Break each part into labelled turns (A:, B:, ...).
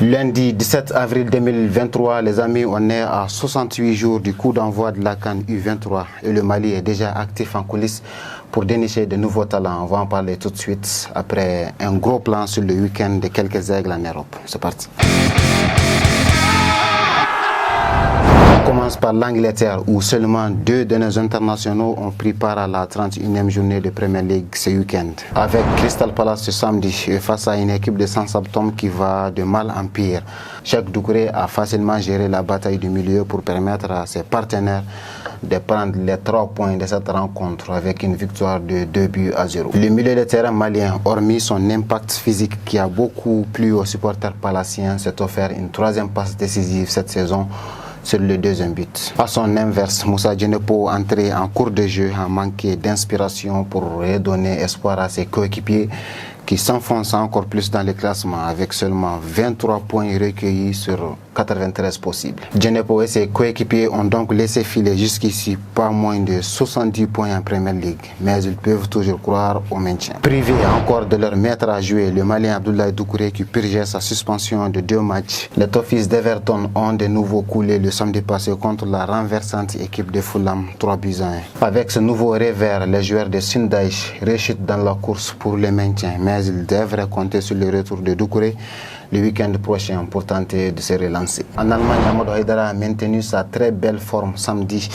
A: Lundi 17 avril 2023, les amis, on est à 68 jours du coup d'envoi de la CAN U23 et le Mali est déjà actif en coulisses pour dénicher de nouveaux talents. On va en parler tout de suite après un gros plan sur le week-end de quelques aigles en Europe. C'est parti. On commence par l'Angleterre où seulement 2 de nos internationaux ont pris part à la 31e journée de Premier League ce week-end. Avec Crystal Palace ce samedi face à une équipe de Southampton qui va de mal en pire. Cheikh Doucouré a facilement géré la bataille du milieu pour permettre à ses partenaires de prendre les 3 points de cette rencontre avec une victoire de 2-0. Le milieu de terrain malien, hormis son impact physique qui a beaucoup plu aux supporters palaciens, s'est offert une 3e passe décisive cette saison sur le 2e but. À son inverse, Moussa Djenepo, entré en cours de jeu, a manqué d'inspiration pour redonner espoir à ses coéquipiers qui s'enfoncent encore plus dans le classement avec seulement 23 points recueillis sur 93 possibles. Djenepo et ses coéquipiers ont donc laissé filer jusqu'ici pas moins de 70 points en Premier League, mais ils peuvent toujours croire au maintien. Privés encore de leur maître à jouer, le Malien Abdoulaye Doucouré qui purgeait sa suspension de 2 matchs, les Toffees d'Everton ont de nouveau coulé le samedi passé contre la renversante équipe de Fulham 3-1. Avec ce nouveau revers, les joueurs de Sundaich rechutent dans la course pour le maintien, mais ils devraient compter sur le retour de Doucouré le week-end prochain pour tenter de se relancer. En Allemagne, Amadou Haïdara a maintenu sa très belle forme samedi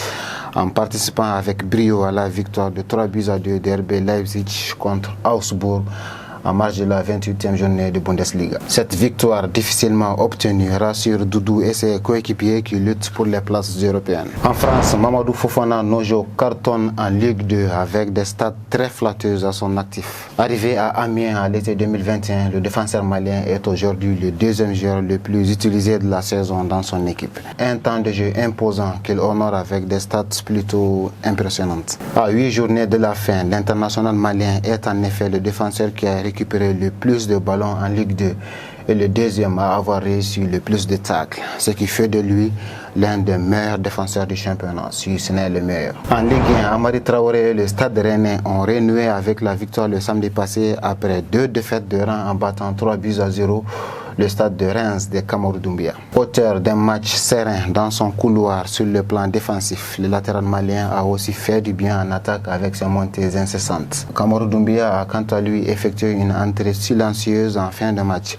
A: en participant avec brio à la victoire de 3-2 de RB Leipzig contre Augsbourg en marge de la 28e journée de Bundesliga. Cette victoire difficilement obtenue rassure Doudou et ses coéquipiers qui luttent pour les places européennes. En France, Mamadou Fofana Nojo cartonne en Ligue 2 avec des stats très flatteuses à son actif. Arrivé à Amiens à l'été 2021, le défenseur malien est aujourd'hui le 2e joueur le plus utilisé de la saison dans son équipe. Un temps de jeu imposant qu'il honore avec des stats plutôt impressionnantes. À 8 journées de la fin, l'international malien est en effet le défenseur qui a récupéré le plus de ballons en Ligue 2 et le 2e à avoir réussi le plus de tacles, ce qui fait de lui l'un des meilleurs défenseurs du championnat, si ce n'est le meilleur. En Ligue 1, Amari Traoré et le Stade Rennais ont renoué avec la victoire le samedi passé après 2 défaites de rang en battant 3-0 le stade de Reims de Camarou Doumbia. Auteur d'un match serein dans son couloir sur le plan défensif, le latéral malien a aussi fait du bien en attaque avec ses montées incessantes. Camarou Doumbia a quant à lui effectué une entrée silencieuse en fin de match,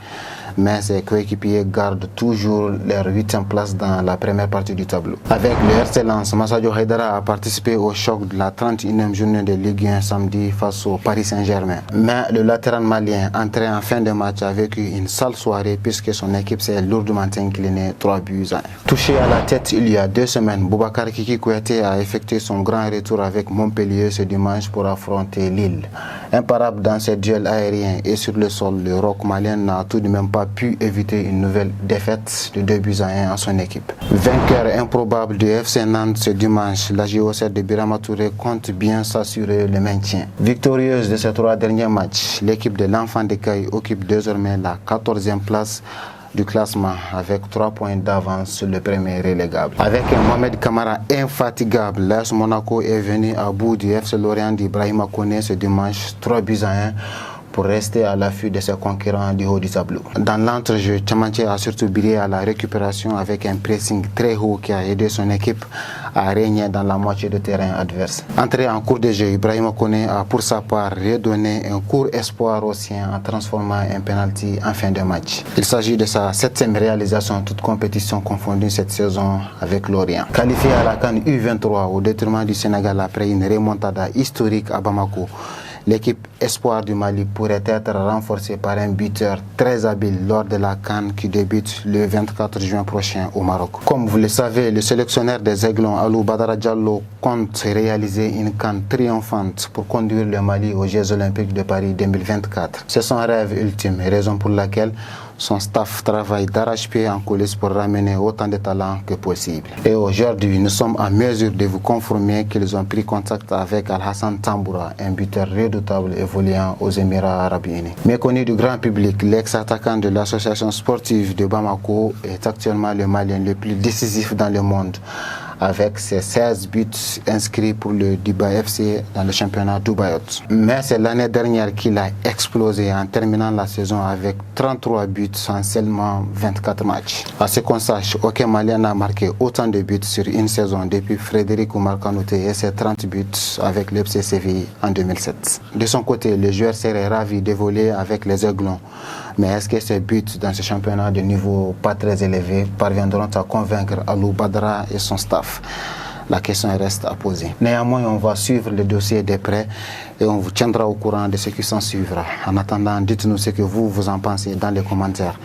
A: mais ses coéquipiers gardent toujours leur 8e place dans la première partie du tableau. Avec le RC Lens, Massadio Haïdara a participé au choc de la 31e journée de Ligue 1 samedi face au Paris Saint-Germain. Mais le latéral malien, entré en fin de match, a vécu une sale soirée puisque son équipe s'est lourdement inclinée 3-1. Touché à la tête il y a 2 semaines, Boubacar Kiki Kouyaté a effectué son grand retour avec Montpellier ce dimanche pour affronter Lille. Imparable dans ses duels aériens et sur le sol, le roc malien n'a tout de même pas pu éviter une nouvelle défaite de 2-1 à son équipe. Vainqueur improbable du FC Nantes ce dimanche, la JOC de Birama Touré compte bien s'assurer le maintien. Victorieuse de ces 3 derniers matchs, l'équipe de l'Enfant d'Écaille occupe désormais la 14e place du classement avec 3 points d'avance sur le premier relégable. Avec un Mohamed Kamara infatigable, l'AS Monaco est venu à bout du FC Lorient d'Ibrahima Koné ce dimanche 3-1 pour rester à l'affût de ses concurrents du haut du tableau. Dans l'entrejeu, Tchamanché a surtout brillé à la récupération avec un pressing très haut qui a aidé son équipe à régner dans la moitié de terrain adverse. Entré en cours de jeu, Ibrahima Koné a pour sa part redonné un court espoir aux siens en transformant un penalty en fin de match. Il s'agit de sa 7e réalisation toute compétition confondue cette saison avec Lorient. Qualifié à la CAN U23 au détriment du Sénégal après une remontada historique à Bamako, l'équipe espoir du Mali pourrait être renforcée par un buteur très habile lors de la CAN qui débute le 24 juin prochain au Maroc. Comme vous le savez, le sélectionneur des Aiglons, Alou Badara Diallo, compte réaliser une CAN triomphante pour conduire le Mali aux Jeux Olympiques de Paris 2024. C'est son rêve ultime, raison pour laquelle son staff travaille d'arrache-pied en coulisses pour ramener autant de talents que possible. Et aujourd'hui, nous sommes en mesure de vous confirmer qu'ils ont pris contact avec Al-Hassan Tamboura, un buteur redoutable évoluant aux Émirats Arabes Unis. Méconnu du grand public, l'ex-attaquant de l'association sportive de Bamako est actuellement le Malien le plus décisif dans le monde, avec ses 16 buts inscrits pour le Dubaï FC dans le championnat Dubaïot. Mais c'est l'année dernière qu'il a explosé en terminant la saison avec 33 buts en seulement 24 matchs. À ce qu'on sache, aucun Malien n'a marqué autant de buts sur une saison depuis Frédéric Oumar Kanouté et ses 30 buts avec le FC Séville en 2007. De son côté, le joueur serait ravi d'évoluer avec les Aiglons. Mais est-ce que ces buts dans ce championnat de niveau pas très élevé parviendront à convaincre Alou Badra et son staff? La question reste à poser. Néanmoins, on va suivre le dossier de près et on vous tiendra au courant de ce qui s'en suivra. En attendant, dites-nous ce que vous en pensez dans les commentaires.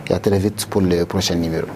A: Et à très vite pour le prochain numéro.